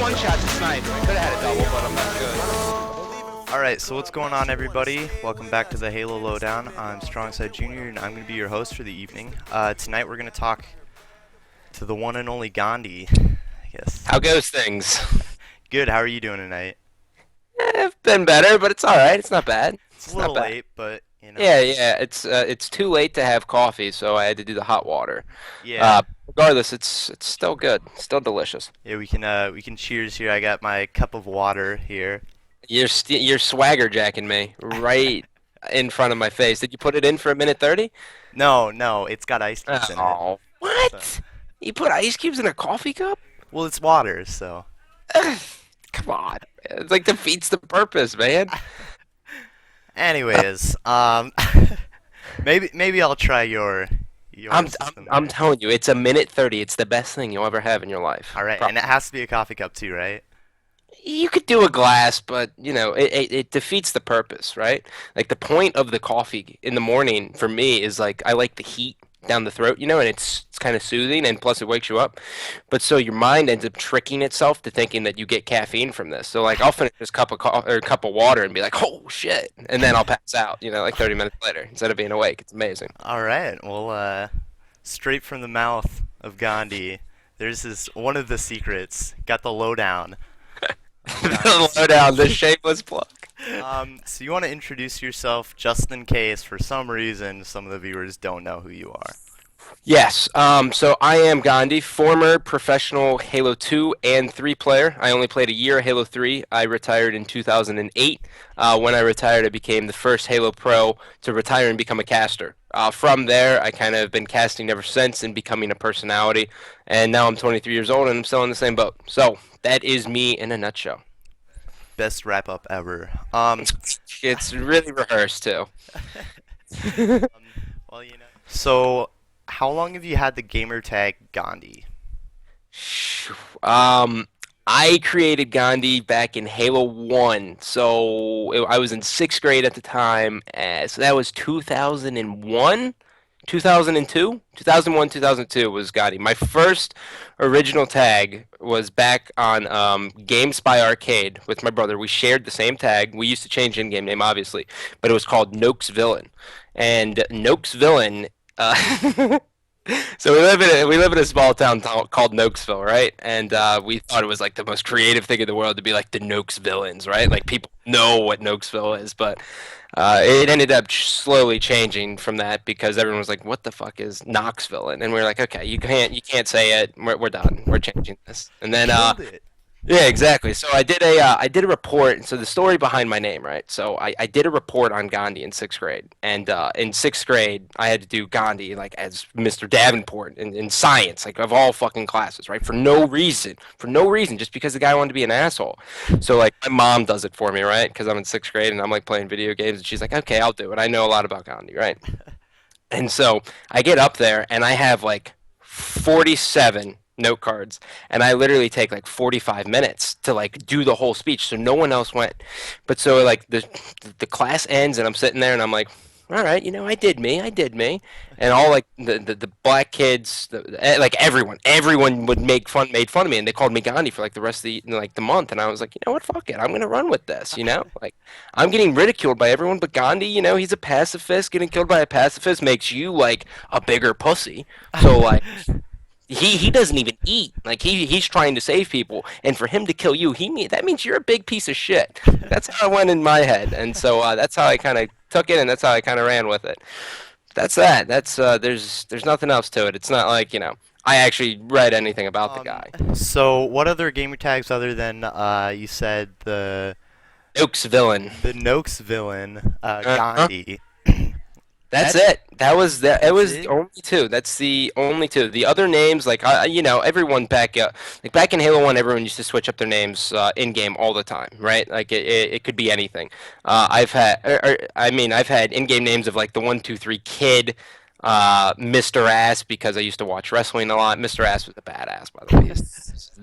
one shot to snipe. I could have had a double, but I'm not good. Alright, so what's going on, everybody? Welcome back to the Halo Lowdown. I'm Strongside Jr., and I'm going to be your host for the evening. Tonight we're going to talk to the one and only Gandhi, I guess. How goes things? Good, how are you doing tonight? I've been better, but it's all right. It's not bad. It's a It's not little bad. late, but, you know. Yeah. It's too late to have coffee, so I had to do the hot water. Yeah, Regardless, it's still good. Still delicious. yeah, we can cheers here. I got my cup of water here. You're swagger jacking me right in front of my face. Did you put it in for a minute 30? No, no, it's got ice cubes in it. Oh, So. what? You put ice cubes in a coffee cup? Well, it's water, so. Ugh, come on, man. It's like defeats the purpose, man. Anyways, maybe I'll try your I'm, system I'm there. telling you, it's a minute 30. It's the best thing you'll ever have in your life. Alright, and it has to be a coffee cup too, right? You could do a glass, but it defeats the purpose, right? Like the point of the coffee in the morning for me is like I like the heat down the throat, and it's kind of soothing, and plus it wakes you up. But so your mind ends up tricking itself to thinking that you get caffeine from this. So like I'll finish this cup of water and be like, oh shit, and then I'll pass out, like 30 minutes later instead of being awake. It's amazing. Alright, well, straight from the mouth of Gandhi, there's this one of the secrets. Got the lowdown on The Gandhi's lowdown, the secrets. shameless plug. So you want to introduce yourself just in case, for some reason, some of the viewers don't know who you are. Yes. So I am Gandhi, former professional Halo 2 and 3 player. I only played a year of Halo 3. I retired in 2008. When I retired, I became the first Halo Pro to retire and become a caster. From there, I kind of been casting ever since and becoming a personality. And now I'm 23 years old and I'm still in the same boat. So that is me in a nutshell. Best wrap up ever. It's really rehearsed too. Well, So, how long have you had the gamer tag Gandhi? Um, I created Gandhi back in Halo 1. I was in sixth grade at the time. So that was 2001, 2002, 2001, 2002 was Gandhi. My first original tag was back on GameSpy Arcade with my brother. We shared the same tag. We used to change in-game name, obviously, but it was called Noakes Villain. And Noakes Villain. So we live in a small town called Noakesville, right? And we thought it was like the most creative thing in the world to be like the Noakes villains, right? Like people know what Noakesville is, but it ended up slowly changing from that because everyone was like, "What the fuck is Knoxville?" And we were like, "Okay, you can't say it. We're done. We're changing this." And then Killed it. yeah, exactly. So I did a report. So the story behind my name, right? So I did a report on Gandhi in sixth grade, and in sixth grade I had to do Gandhi like as Mr. Davenport in science, like of all fucking classes, right? For no reason, just because the guy wanted to be an asshole. So like my mom does it for me, right? Because I'm in sixth grade and I'm like playing video games, and she's like, "Okay, I'll do it. I know a lot about Gandhi, right?" And so I get up there and I have like 47 note cards and I literally take like 45 minutes to like do the whole speech so no one else went. But so like the class ends and I'm sitting there and I'm like, all right, I did me. And all like the black kids, like everyone made fun of me, and they called me Gandhi for like the rest of the month. And I was like, you know what, fuck it, I'm gonna run with this. Like I'm getting ridiculed by everyone, but Gandhi, he's a pacifist. Getting killed by a pacifist makes you like a bigger pussy. So like he doesn't even eat. Like he's trying to save people, and for him to kill you, that means you're a big piece of shit. That's how it went in my head, and so that's how I kind of took it, and that's how I kind of ran with it. That's that. There's nothing else to it. It's not like I actually read anything about the guy. So what other gamer tags other than you said Oaks villain. the Noakes villain Uh-huh. Gandhi? That's That it. That was that. It that's was it. the only two. That's the only two. The other names, like everyone like back in Halo One, everyone used to switch up their names in game all the time, right? Like it could be anything. I've had in game names of like the 1, 2, 3 kid, Mr. Ass because I used to watch wrestling a lot. Mr. Ass was a badass, by the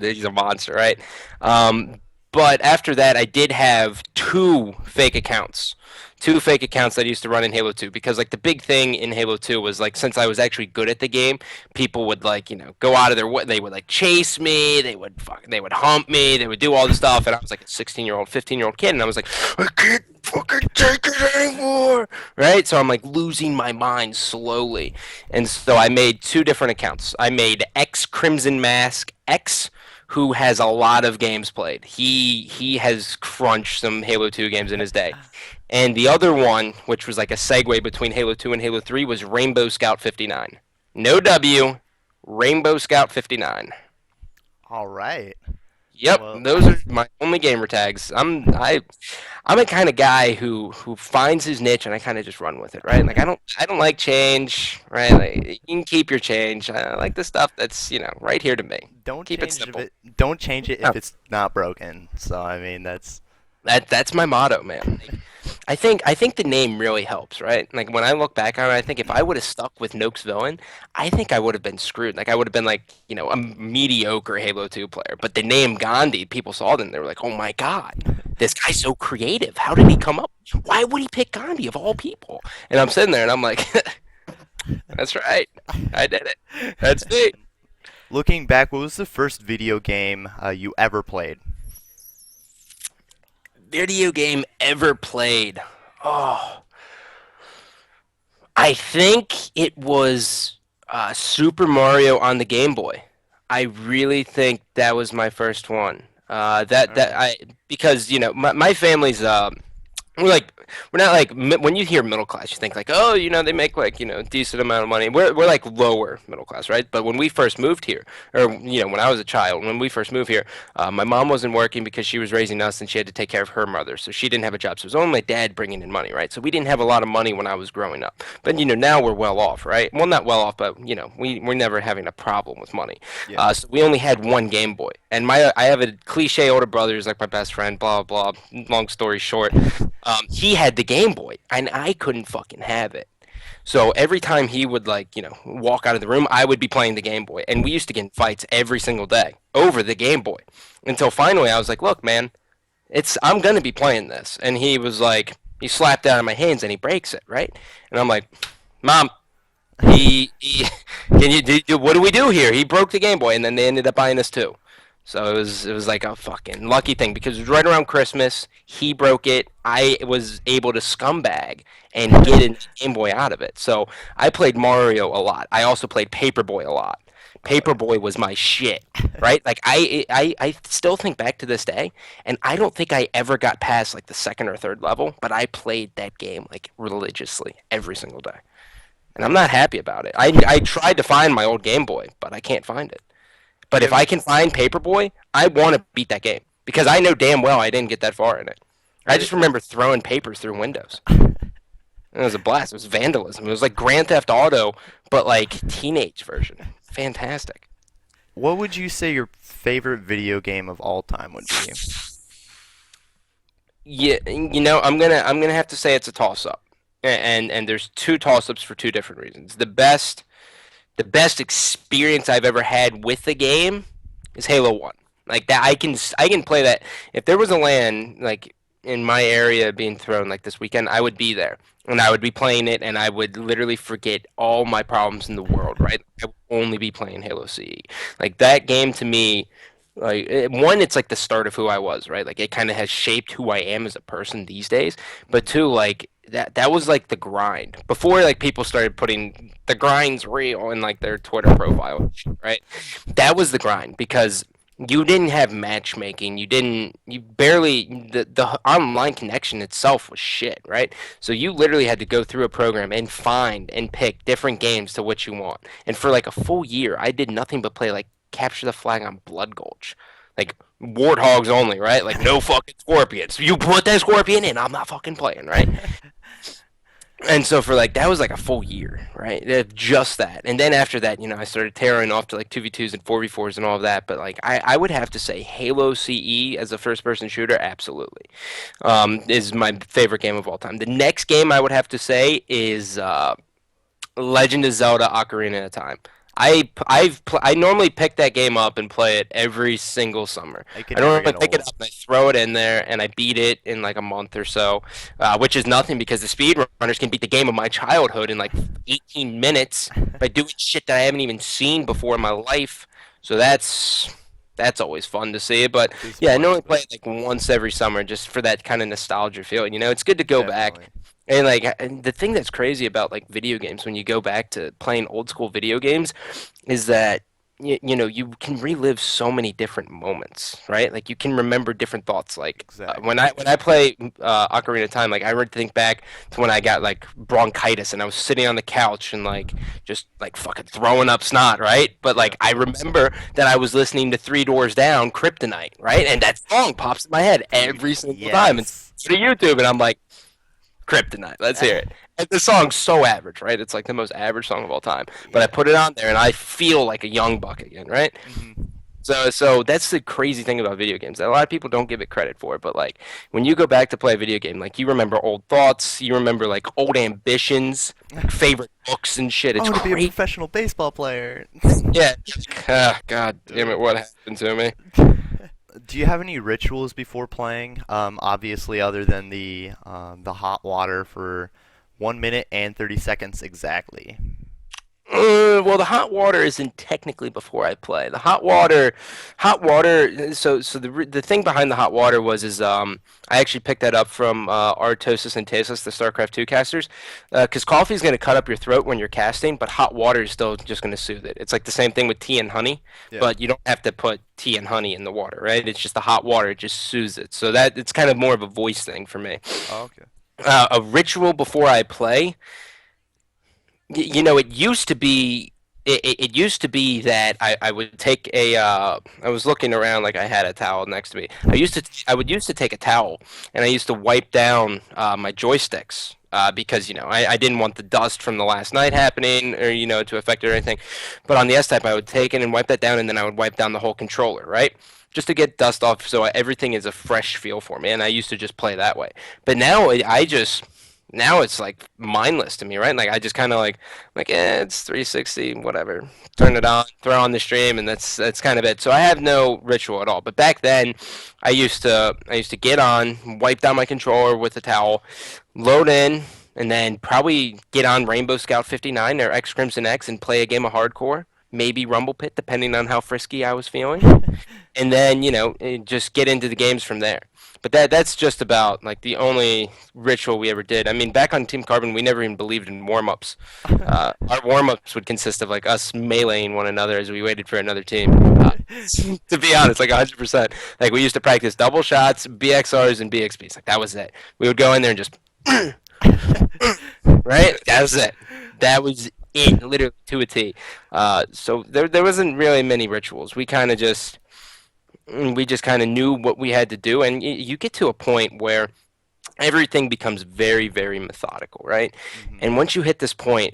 way. He's a monster, right? Um, but after that, I did have two fake accounts. two fake accounts that I used to run in Halo 2 because like the big thing in Halo 2 was like since I was actually good at the game, people would like, go out of their way. They would like chase me, they would hump me, they would do all this stuff and I was like a 16-year-old, 15-year-old kid and I was like I can't fucking take it anymore. Right? So I'm like losing my mind slowly. And so I made two different accounts. I made X Crimson Mask X who has a lot of games played. He has crunched some Halo 2 games in his day. And the other one, which was like a segue between Halo 2 and Halo 3, was Rainbow Scout 59. No W, Rainbow Scout 59. All right. Yep, Well, those are my only gamer tags. I'm a kind of guy who finds his niche and I kind of just run with it, right? Like I don't like change, right? Like, you can keep your change. I like the stuff that's right here to me. don't Keep it change if simple. it don't change it No, if it's not broken. So I mean that's that's my motto, man. Like, I think the name really helps, right? Like when I look back on it, I think if I would have stuck with Noakes Villain, I think I would have been screwed. Like I would have been like, a mediocre Halo 2 player. But the name Gandhi, people saw it and they were like, "Oh my God, this guy's so creative. How did he come up? Why would he pick Gandhi of all people?" And I'm sitting there and I'm like, "That's right. I did it. That's me." looking back. What was the first video game you ever played? Video game ever played. Oh, I think it was Super Mario on the Game Boy. I really think that was my first one. All That right. I because my family's we're like we're not like when you hear middle class you think like oh they make like decent amount of money. We're like lower middle class, right? But when we first moved here, or when I was a child, when we first moved here, my mom wasn't working because she was raising us and she had to take care of her mother, so she didn't have a job. So it was only my dad bringing in money, right? So we didn't have a lot of money when I was growing up. But now we're well off, right? Well, not well off, but we're never having a problem with money. Yeah. So we only had one Game Boy, and I have a cliche older brother who's like my best friend. Blah blah. Long story short, he had the Game Boy, and I couldn't fucking have it. So every time he would like, walk out of the room, I would be playing the Game Boy, and we used to get in fights every single day over the Game Boy. Until finally, I was like, "Look, man, I'm gonna be playing this." And he was like, he slapped down on my hands and he breaks it, right? And I'm like, "Mom, he can what do we do here? He broke the Game Boy, and then they ended up buying us two. So it was like a fucking lucky thing because it was right around Christmas. He broke it. I was able to scumbag and get a Game Boy out of it. So I played Mario a lot. I also played Paperboy a lot. All right. Paperboy was my shit, right? Like I still think back to this day, and I don't think I ever got past like the second or third level, but I played that game like religiously every single day and I'm not Nice. happy about it. I tried to find my old Game Boy, but I can't find it. But You if ever? I can find Paperboy, I want to beat that game because I know damn well I didn't get that far in it. I Are just remember throwing papers through windows. It was a blast. It was vandalism. It was like Grand Theft Auto, but like teenage version. Fantastic. What would you say your favorite video game of all time would be? Yeah, I'm gonna have to say it's a toss up, and there's two toss ups for two different reasons. The best experience I've ever had with the game is Halo 1. Like that I can play that if there was a LAN like in my area being thrown like this weekend, I would be there. And I would be playing it and I would literally forget all my problems in the world, right? I would only be playing Halo CE. Like that game to me like one, it's like the start of who I was, right? Like it kind of has shaped who I am as a person these days. But two, like that was like the grind before like people started putting the grind's real in like their Twitter profile, right? That was the grind because you didn't have matchmaking. You barely the online connection itself was shit, right? So you literally had to go through a program and find and pick different games to what you want. And for like a full year, I did nothing but play like capture the flag on Blood Gulch. Like warthogs only, right? Like no fucking scorpions. You put that scorpion in, I'm not fucking playing, right? And so for like that was like a full year, right? Just that. And then after that, I started tearing off to like 2v2s and 4v4s and all of that. But like I would have to say Halo CE as a first person shooter, absolutely. Is my favorite game of all time. The next game I would have to say is Legend of Zelda Ocarina of Time. I normally pick that game up and play it every single summer. I could I never normally get pick it old. up and I throw it in there and I beat it in like a month or so, which is nothing because the speedrunners can beat the game of my childhood in like 18 minutes by doing shit that I haven't even seen before in my life. So that's always fun to see. But It is yeah, I fun, normally play but it like once every summer just for that kind of nostalgia feeling. It's good to go back. definitely. And the thing that's crazy about like video games when you go back to playing old school video games is that you can relive so many different moments, right? Like you can remember different thoughts. Like when Exactly. I play Ocarina of Time, like I think back to when I got like bronchitis and I was sitting on the couch and like just like fucking throwing up snot, right? But Yeah. like I remember that I was listening to Three Doors Down, Kryptonite, right? And that song pops in my head Dude, every single time. And yes. to YouTube, and I'm like, Kryptonite. Let's hear it. And the song's so average, right? It's like the most average song of all time. But I Yeah. put it on there and I feel like a young buck again, right? Hmm. So that's the crazy thing about video games. That a lot of people don't give it credit for. But like when you go back to play a video game, like you remember old thoughts, you remember like old ambitions, like favorite books and shit. I It's want to be a great. professional baseball player. Yeah. God damn it, Uh, what happened to me? Do you have any rituals before playing? Obviously, other than the hot water for 1 minute and 30 seconds exactly. Well, the hot water isn't technically before I play. The hot water. So the thing behind the hot water I actually picked that up from Artosis and Tasteless, the StarCraft 2 casters, because coffee is going to cut up your throat when you're casting, but hot water is still just going to soothe it. It's like the same thing with tea and honey, Yeah. but you don't have to put tea and honey in the water, right? It's just the hot water; it just soothes it. So that it's kind of more of a voice thing for me. Oh, okay. A ritual before I play. It used to be it used to be that I would take I was looking around like I had a towel next to me. I would used to take a towel and I used to wipe down my joysticks because I didn't want the dust from the last night happening or to affect it or anything. But on the S type I would take it and wipe that down and then I would wipe down the whole controller, right? Just to get dust off so everything is a fresh feel for me and I used to just play that way. But now it's like mindless to me, right? Like I just kind of it's 360, whatever. Turn it on, throw on the stream, and that's kind of it. So I have no ritual at all. But back then, I used to get on, wipe down my controller with a towel, load in, and then probably get on Rainbow Scout 59 or X Crimson X and play a game of hardcore, maybe Rumble Pit, depending on how frisky I was feeling and then just get into the games from there. But that's just about like the only ritual we ever did. I mean, back on Team Carbon, we never even believed in warm-ups. Our warm-ups would consist of like us meleeing one another as we waited for another team. To be honest, like 100%. Like we used to practice double shots, BXRs, and BXBs. Like that was it. We would go in there and just right. That was it. That was it, literally to a T. So there wasn't really many rituals. We just kind of knew what we had to do, and you get to a point where everything becomes very, very methodical, right? Hmm. And once you hit this point,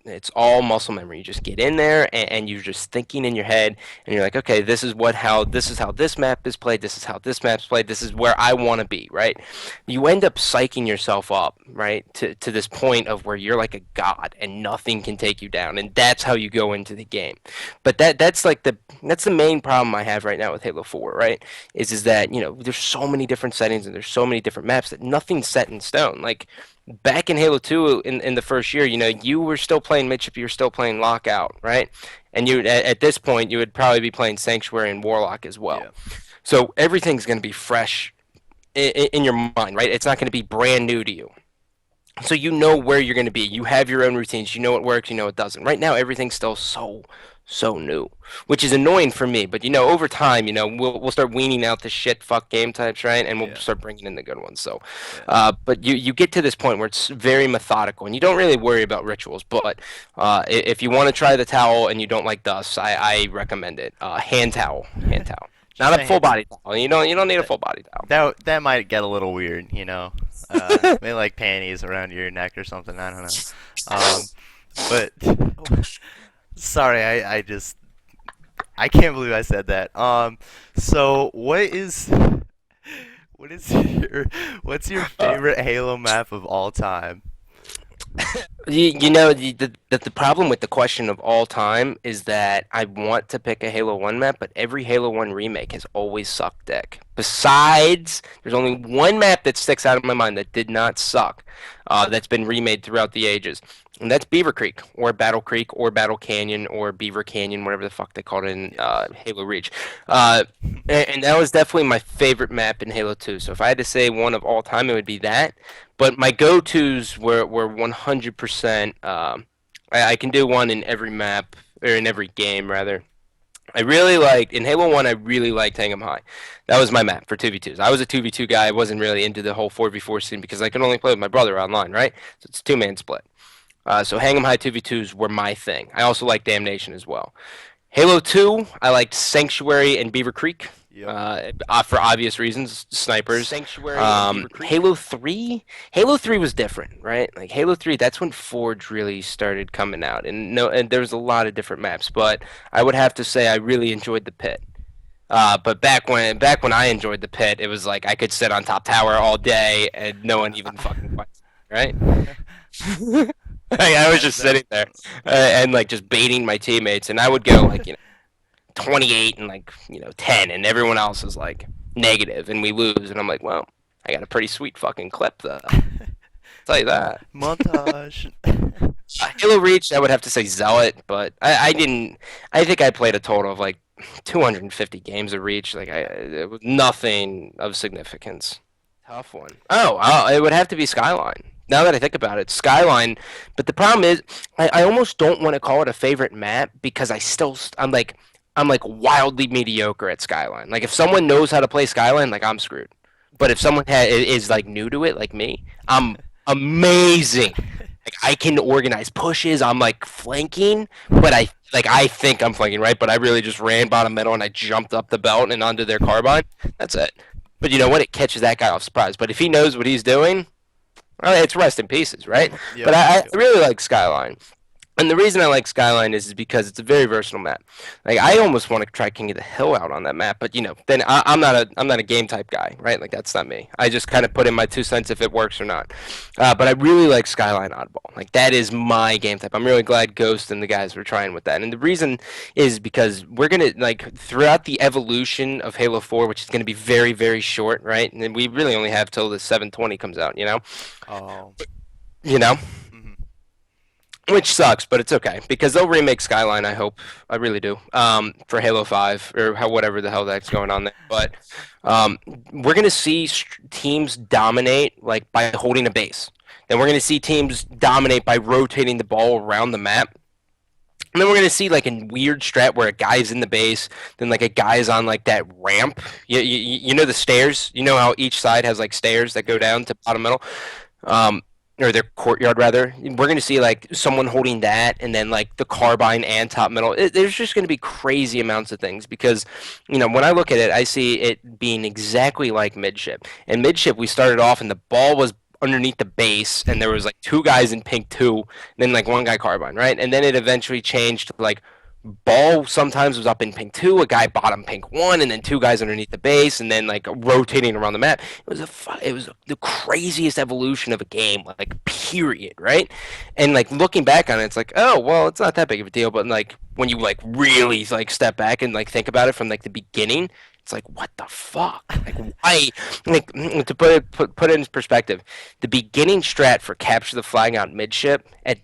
it's all muscle memory. You just get in there and you're just thinking in your head, and you're like, okay, this is how this map is played. This is how this map's played. This is where I want to be, right? You end up psyching yourself up, right, to this point of where you're like a god and nothing can take you down, and that's how you go into the game. But that's the main problem I have right now with Halo 4, right? Is that there's so many different settings and there's so many different maps that nothing's set in stone. Like back in Halo 2 in the first year, you were still playing Midship, you were still playing Lockout, right? And at this point you would probably be playing Sanctuary and Warlock as well. Yeah. So everything's going to be fresh in your mind, right? It's not going to be brand new to you. So you know where you're going to be. You have your own routines. You know what works. You know what doesn't. Right now, everything's still so new, which is annoying for me. But over time, we'll start weaning out the shit fuck game types, right? And we'll Yeah. start bringing in the good ones. So, Yeah. but you get to this point where it's very methodical, and you don't really worry about rituals. But if you want to try the towel and you don't like dust, I recommend it. Hand towel, Just not a a full hand. body towel. You don't need a That full body towel. that might get a little weird, you know. Maybe like panties around your neck or something. I don't know. But sorry, I can't believe I said that. So what is your what's your favorite Halo map of all time? The that the problem with the question of all time is that I want to pick a Halo 1 map, but every Halo 1 remake has always sucked dick. Besides, there's only one map that sticks out of my mind that did not suck, that's been remade throughout the ages. And that's Beaver Creek, or Battle Creek, or Battle Canyon, or Beaver Canyon, whatever the fuck they called it in Yes. Halo Reach. Uh, and that was definitely my favorite map in Halo 2. So if I had to say one of all time, it would be that. But my go-tos were 100%. I can do one in every map or in every game rather. I really liked in Halo 1. I really liked Hang 'em High. That was my map for 2v2s. I was a 2v2 guy. I wasn't really into the whole 4v4 scene because I could only play with my brother online, right? So it's a two-man split. So Hang 'em High 2v2s were my thing. I also like Damnation as well. Halo 2, I liked Sanctuary and Beaver Creek. Yep. For obvious reasons, snipers. Sanctuary and Beaver Creek. Halo 3 was different, right? Like Halo 3, that's when Forge really started coming out, and no, and there was a lot of different maps. But I would have to say I really enjoyed the pit. But back when I enjoyed the pit, it was like I could sit on top tower all day and no one even fucking questioned, right? Like, I was just That sitting there and like just baiting my teammates, and I would go like 28 and like 10, and everyone else is like negative, and we lose, and I'm like, well, I got a pretty sweet fucking clip though. I'll tell you that. montage. Halo Reach, I would have to say Zealot, but I didn't. I think I played a total of like 250 games of Reach. Like it was nothing of significance. Tough one. It would have to be Skyline. Now that I think about it, Skyline. But the problem is, I almost don't want to call it a favorite map because I'm like wildly mediocre at Skyline. Like if someone knows how to play Skyline, like I'm screwed. But if someone is like new to it, like me, I'm amazing. Like I can organize pushes. I'm like flanking, but I think I'm flanking right, but I really just ran bottom middle and I jumped up the belt and onto their carbine. That's it. But you know what? It catches that guy off surprise. But if he knows what he's doing, well, it's rest in pieces, right? But Yep. I Yep. really like Skyline. And the reason I like Skyline is because it's a very versatile map. Like I almost want to try King of the Hill out on that map, but then I'm not a game type guy, right? Like that's not me. I just kind of put in my 2 cents if it works or not. But I really like Skyline Oddball. Like that is my game type. I'm really glad Ghost and the guys were trying with that. And the reason is because we're gonna like throughout the evolution of Halo 4, which is gonna be very very short, right? And we really only have till the 720 comes out. Oh. You know. Mhm. Which sucks, but it's okay because they'll remake Skyline. I hope, I really do. For Halo 5 or whatever the hell that's going on there. But um, we're gonna see teams dominate like by holding a base. Then we're gonna see teams dominate by rotating the ball around the map. And then we're gonna see like a weird strat where a guy's in the base, then like a guy's on like that ramp. You know the stairs. You know how each side has like stairs that go Yes. down to bottom middle. Um, or their courtyard rather. We're gonna see like someone holding that, and then like the carbine and top middle. There's just gonna be crazy amounts of things because, when I look at it, I see it being exactly like midship. And midship, we started off, and the ball was underneath the base, and there was like two guys in pink two, and then like one guy carbine, right? And then it eventually changed to like ball sometimes was up in pink two, a guy bottom pink one, and then two guys underneath the base, and then like rotating around the map. It was the craziest evolution of a game, like period, right? And like looking back on it, it's like, oh well, it's not that big of a deal. But like when you like really like step back and like think about it from like the beginning, it's like what the fuck? Like why? Like to put it in perspective, the beginning strat for capture the flag out midship at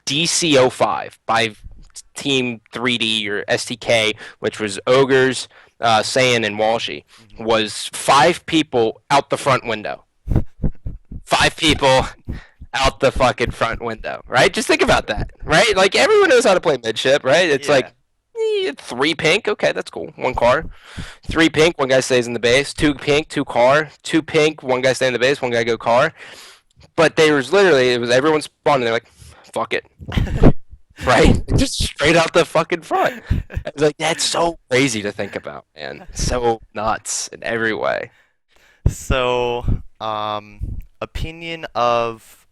DC05 by Team 3D or STK, which was Ogres, Saiyan, and Walshy, Mhm. was five people out the front window. Five people out the fucking front window, right? Just think about that, right? Like everyone knows how to play midship, right? It's Yeah. like three pink, okay, that's cool. One car, three pink, one guy stays in the base. Two pink, two car. Two pink, one guy stay in the base, one guy go car. But it was everyone spawning. They're like, fuck it, right? Just straight out the fucking front. I was like, that's so crazy to think about, man. So nuts in every way. So, opinion of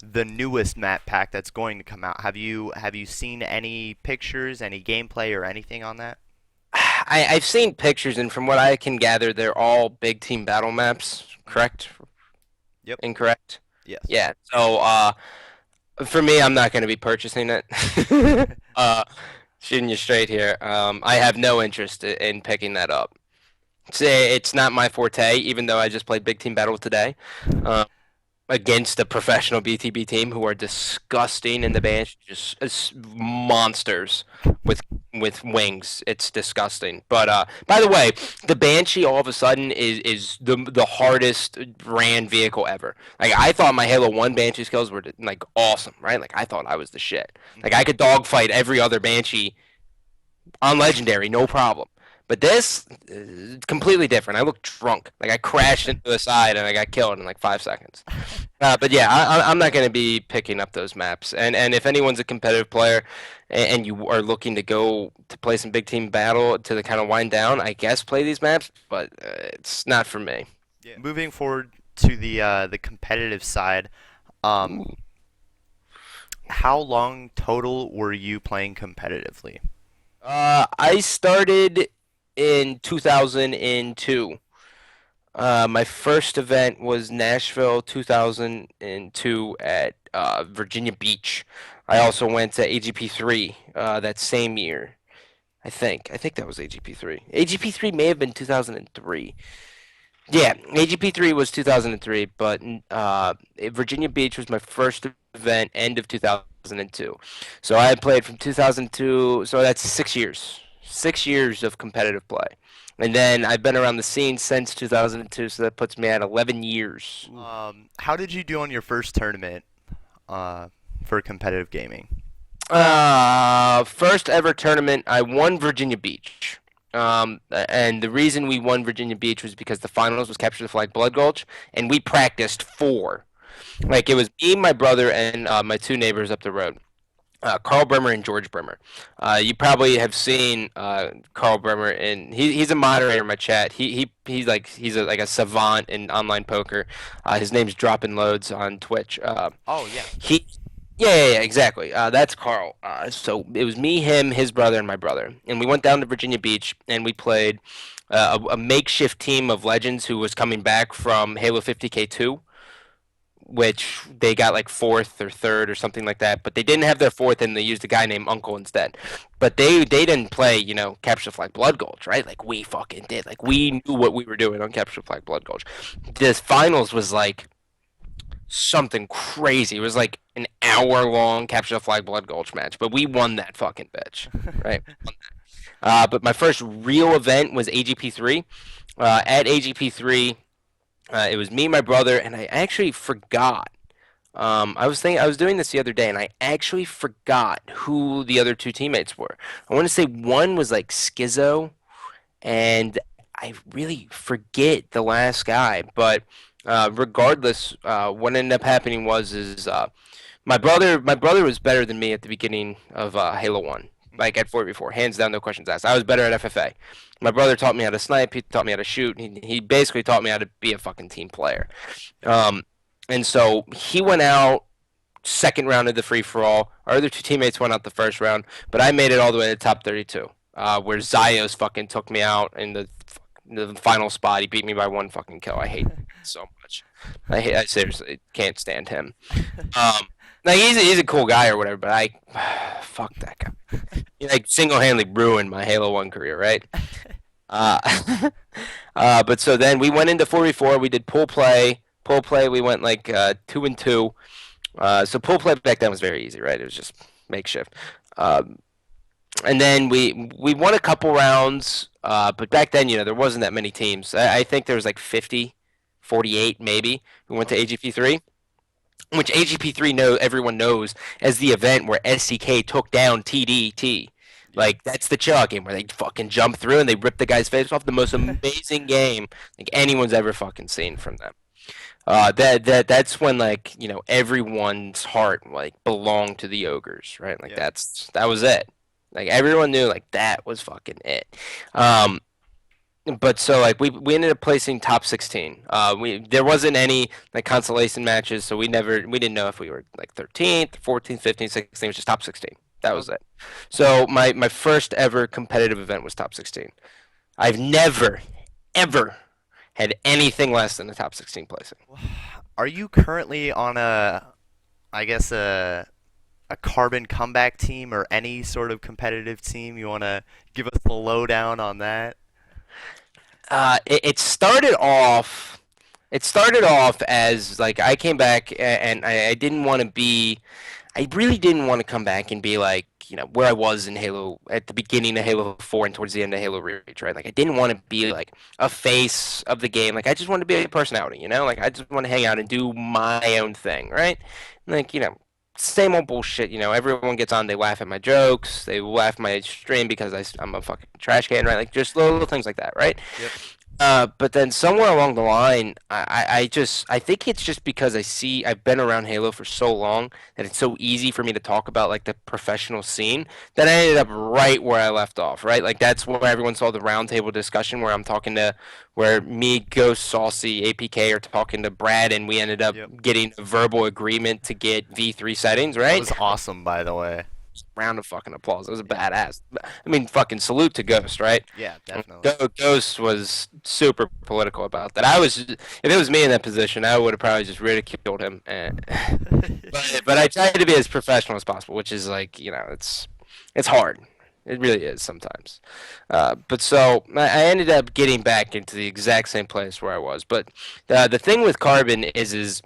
the newest map pack that's going to come out. Have you seen any pictures, any gameplay, or anything on that? I've seen pictures, and from what I can gather, they're all big team battle maps. Mhm. Correct? Yep. Incorrect? Yes. Yeah. So For me, I'm not going to be purchasing it. uh, Shooting you straight here. I have no interest in picking that up. It's not my forte, even though I just played Big Team Battle today. Um, Against a professional BTB team who are disgusting in the bench, just monsters with wings. It's disgusting. But by the way, the Banshee all of a sudden is the hardest ran vehicle ever. Like I thought my Halo 1 Banshee skills were like awesome, right? Like I thought I was the shit. Like Mhm. I could dogfight every other Banshee on Legendary, no problem. But this is completely different. I looked drunk. Like I crashed into the side and I got killed in like 5 seconds. But yeah, I'm not going to be picking up those maps. And if anyone's a competitive player and you are looking to go to play some big team battle to kind of wind down, I guess play these maps, but it's not for me. Yeah. Moving forward to the competitive side, um, Ooh. how long total were you playing competitively? I started in 2002. My first event was Nashville 2002 at Virginia Beach. I also went to AGP3 that same year. I think that was AGP3. AGP3 may have been 2003. Yeah, AGP3 was 2003, but Virginia Beach was my first event, end of 2002. So I had played from 2002, so that's 6 years. 6 years of competitive play. And then I've been around the scene since 2002, so that puts me at 11 years. Ooh. How did you do on your first tournament uh, for competitive gaming? First ever tournament, I won Virginia Beach. And the reason we won Virginia Beach was because the finals was Capture the Flag Blood Gulch, and we practiced four. Like it was me, my brother, and my two neighbors up the road, Carl Bremer and George Bremer. You probably have seen Carl Bremer, and he's a moderator in my chat. He's like a savant in online poker. His name's Dropping Loads on Twitch. Oh yeah. He yeah, exactly. That's Carl. So it was me, him, his brother, and my brother, and we went down to Virginia Beach and we played a makeshift team of legends who was coming back from Halo 50K2, which they got like fourth or third or something like that. But they didn't have their fourth, and they used a guy named Uncle instead. But they didn't play, Capture the Flag Blood Gulch, right? Like we fucking did. Like we knew what we were doing on Capture the Flag Blood Gulch. This finals was like something crazy. It was like an hour long Capture the Flag Blood Gulch match, but we won that fucking bitch, right? But my first real event was AGP3. At AGP3, it was me, my brother, and I actually forgot. I was doing this the other day, and I actually forgot who the other two teammates were. I want to say one was like Schizo, and I really forget the last guy. But regardless, what ended up happening was is my brother was better than me at the beginning of Halo One, like at 4v4, hands down, no questions asked. I was better at FFA. My brother taught me how to snipe. He taught me how to shoot. He basically taught me how to be a fucking team player. Um, and so he went out second round of the free for all. Our other two teammates went out the first round, but I made it all the way to the top 32, where Zios fucking took me out in the final spot. He beat me by one fucking kill. I hate him so much. I seriously can't stand him. Um, like he's a cool guy or whatever, but fuck that guy. He like single handedly ruined my Halo One career, right? Uh, but so then we went into 4v4. We did pool play. Pool play. We went like 2-2. So pool play back then was very easy, right? It was just makeshift. Um, and then we won a couple rounds, but back then, there wasn't that many teams. I think there was like 50, 48 maybe. We went to Okay. AGP3, which AGP3 everyone knows as the event where SCK took down TDT. Yeah. Like that's the chill game where they fucking jump through and they rip the guy's face off. The most amazing game like anyone's ever fucking seen from them. That's when like everyone's heart like belonged to the ogres, right? Like Yeah. that was it. Like everyone knew like that was fucking it. Um, but so like we ended up placing top 16. We there wasn't any like consolation matches, so we didn't know if we were like 13th, 14th, 15th, 16th. It was just top 16. That Oh, was it. So my first ever competitive event was top 16. I've never ever had anything less than a top 16 placing. are you currently on a I guess a carbon comeback team or any sort of competitive team? You want to give us the lowdown on that? It started off. It started off as like I came back and I didn't want to be. I really didn't want to come back and be like, where I was in Halo at the beginning of Halo 4 and towards the end of Halo Reach, right? Like I didn't want to be like a face of the game. Like I just wanted to be a personality, Like I just want to hang out and do my own thing, right? Like, same old bullshit, everyone gets on, they laugh at my jokes, they laugh at my stream because I'm a fucking trash can, right? Like just little things like that, right? Yep. But then somewhere along the line, I think it's just because I've been around Halo for so long that it's so easy for me to talk about like the professional scene that I ended up right where I left off, right? Like that's where everyone saw the roundtable discussion where where me, Ghost, Saucy, APK are talking to Brad, and we ended up Yep. getting a verbal agreement to get V3 settings, That right? was awesome, by the way. Round of fucking applause. It was a Yeah. badass. I mean, fucking salute to Ghost, right? Yeah, definitely. Ghost was super political about that. If it was me in that position, I would have probably just ridiculed him. But I try to be as professional as possible, which is like, it's hard. It really is sometimes. But so I ended up getting back into the exact same place where I was. But the thing with Carbon is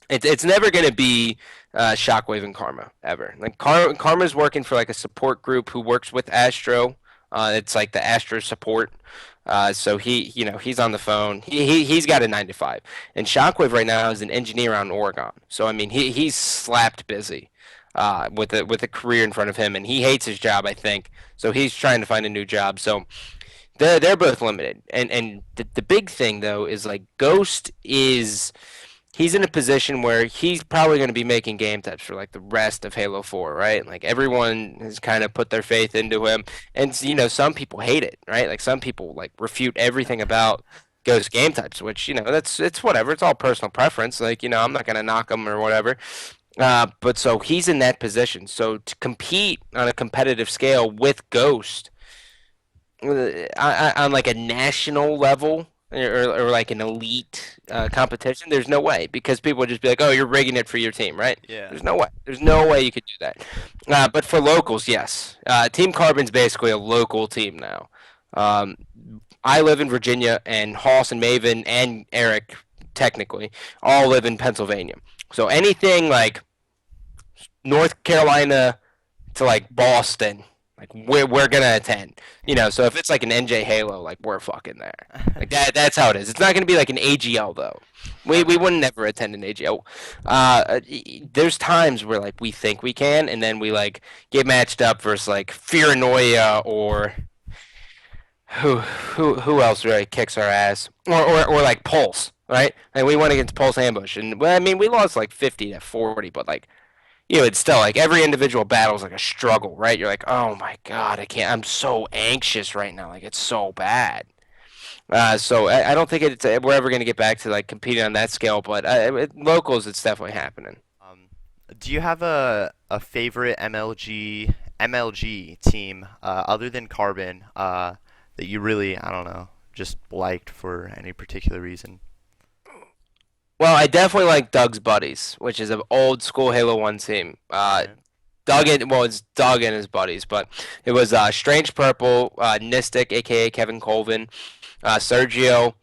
it's never going to be Shockwave and Karma ever. Like Karma's working for like a support group who works with Astro. It's like the Astro support. So he's on the phone. He's got a 9 to 5, and Shockwave right now is an engineer out in Oregon. So I mean he's slapped busy with a career in front of him, and he hates his job, I think. So he's trying to find a new job. So they're both limited, and the big thing though is like Ghost is he's in a position where he's probably going to be making game types for like the rest of Halo 4, right? Like everyone has kind of put their faith into him, and some people hate it, right? Like some people like refute everything about Ghost game types, which that's it's whatever. It's all personal preference. Like I'm not going to knock him or whatever. But so he's in that position. So to compete on a competitive scale with Ghost on like a national level or like an elite competition, there's no way because people would just be like, "Oh, you're rigging it for your team, right?" Yeah. There's no way. There's no way you could do that. But for locals, yes. Team Carbon's basically a local team now. Um, I live in Virginia, and Hoss and Maven and Eric, technically, all live in Pennsylvania. So anything like North Carolina to like Boston, like we're gonna attend. So if it's like an NJ Halo, like we're fucking there. Like that's how it is. It's not gonna be like an AGL though. We Okay. wouldn't never attend an AGL. There's times where like we think we can, and then we like get matched up versus like Furanoia or who else really kicks our ass, or like Pulse. Right, like we went against Pulse Ambush, and well, I mean, we lost like 50-40, but like it's still like every individual battle is like a struggle, right? You're like, oh my God, I can't. I'm so anxious right now. Like it's so bad. So I don't think we're ever going to get back to like competing on that scale, but locals, it's definitely happening. Um, do you have a favorite MLG team other than Carbon that you really, I don't know, just liked for any particular reason? Well, I definitely like Doug's Buddies, which is an old school Halo 1 team. Okay. It's Doug and his buddies, but it was Strange Purple, Nistic, aka Kevin Colvin, Sergio,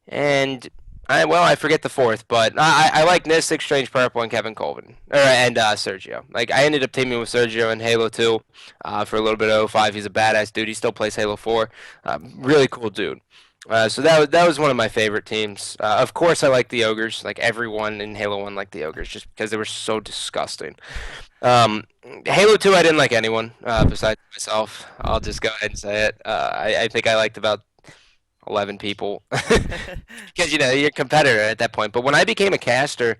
and I forget the fourth, but I like Nistic, Strange Purple, and Kevin Colvin, and Sergio. Like I ended up teaming with Sergio in Halo 2 for a little bit of 05. He's a badass dude. He still plays Halo 4. Really cool dude. So that was one of my favorite teams. Of course, I like the Ogres. Like everyone in Halo 1 liked the Ogres just because they were so disgusting. Um, Halo 2, I didn't like anyone besides myself. I'll just go ahead and say it. I think I liked about 11 people because you're a competitor at that point. But when I became a caster,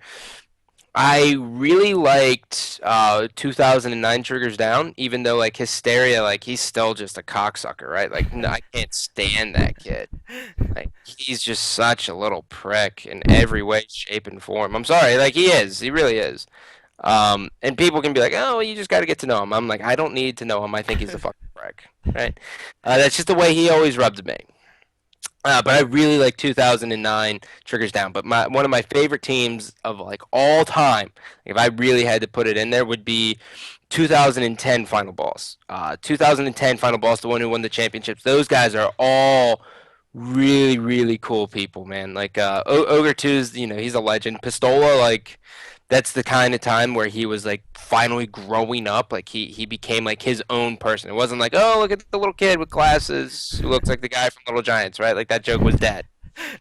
I really liked 2009 Triggers Down, even though like Hysteria, like he's still just a cocksucker, right? Like no, I can't stand that kid. Like he's just such a little prick in every way, shape, and form. I'm sorry, like he is. He really is. And people can be like, "Oh, you just got to get to know him." I'm like, I don't need to know him. I think he's a fucking prick, right? That's just the way he always rubbed me. But I really like 2009 Triggers Down. But one of my favorite teams of like all time, if I really had to put it in there, would be 2010 Final Boss. 2010 Final Boss, the one who won the championships. Those guys are all really, really cool people, man. Like Ogre 2's, he's a legend. Pistola, like that's the kind of time where he was like finally growing up. Like he became like his own person. It wasn't like, oh, look at the little kid with glasses who looks like the guy from Little Giants, right? Like that joke was dead.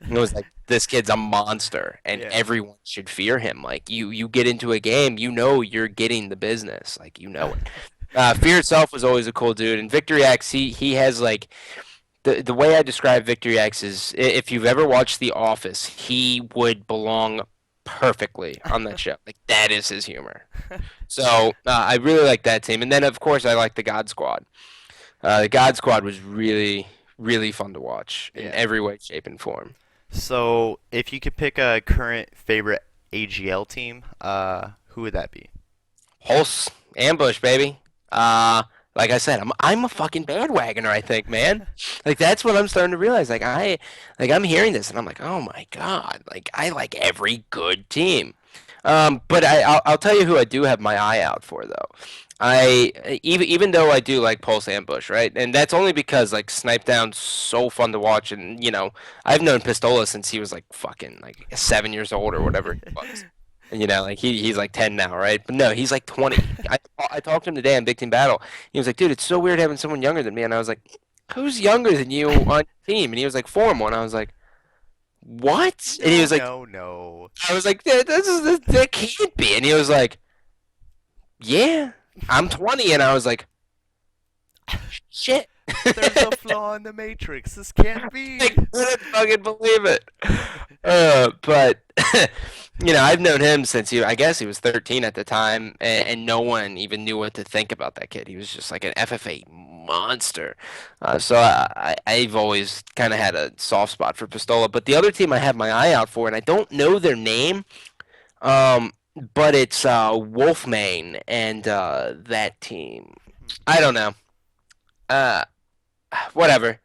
And it was like this kid's a monster and Yeah. everyone should fear him. Like you get into a game, you're getting the business. Like you know it. Fear itself was always a cool dude. And Victory X, he has like the way I describe Victory X is if you've ever watched The Office, he would belong perfectly on that show. Like that is his humor. So I really like that team, and then of course I like the God Squad. The God Squad was really really fun to watch in Yeah. every way, shape, and form. So, if you could pick a current favorite AGL team, who would that be? Pulse ambush, baby. Uh, like I said, I'm a fucking bandwagoner. I think, man. Like that's what I'm starting to realize. I'm hearing this and I'm like, oh my god. Like I like every good team. But I'll tell you who I do have my eye out for though. Even though I do like Pulse Ambush, right? And that's only because like Snipe Down's so fun to watch, and I've known Pistola since he was like fucking like 7 years old or whatever he was. And, like he's like 10 now, right? But no, he's like 20. I talked to him today on Big Team Battle. He was like, dude, it's so weird having someone younger than me. And I was like, who's younger than you on your team? And he was like, Formal. And I was like, what? And he No, was like, no, no. I was like, that can't be. And he was like, yeah, I'm 20. And I was like, shit. There's a flaw in the matrix. This can't I be. couldn't fucking believe it. But I've known him since I guess he was 13 at the time, and no one even knew what to think about that kid. He was just like an FFA monster. So I've always kind of had a soft spot for Pistola. But the other team I have my eye out for, and I don't know their name, um, but it's Wolfmane and that team. I don't know. Uh, Whatever.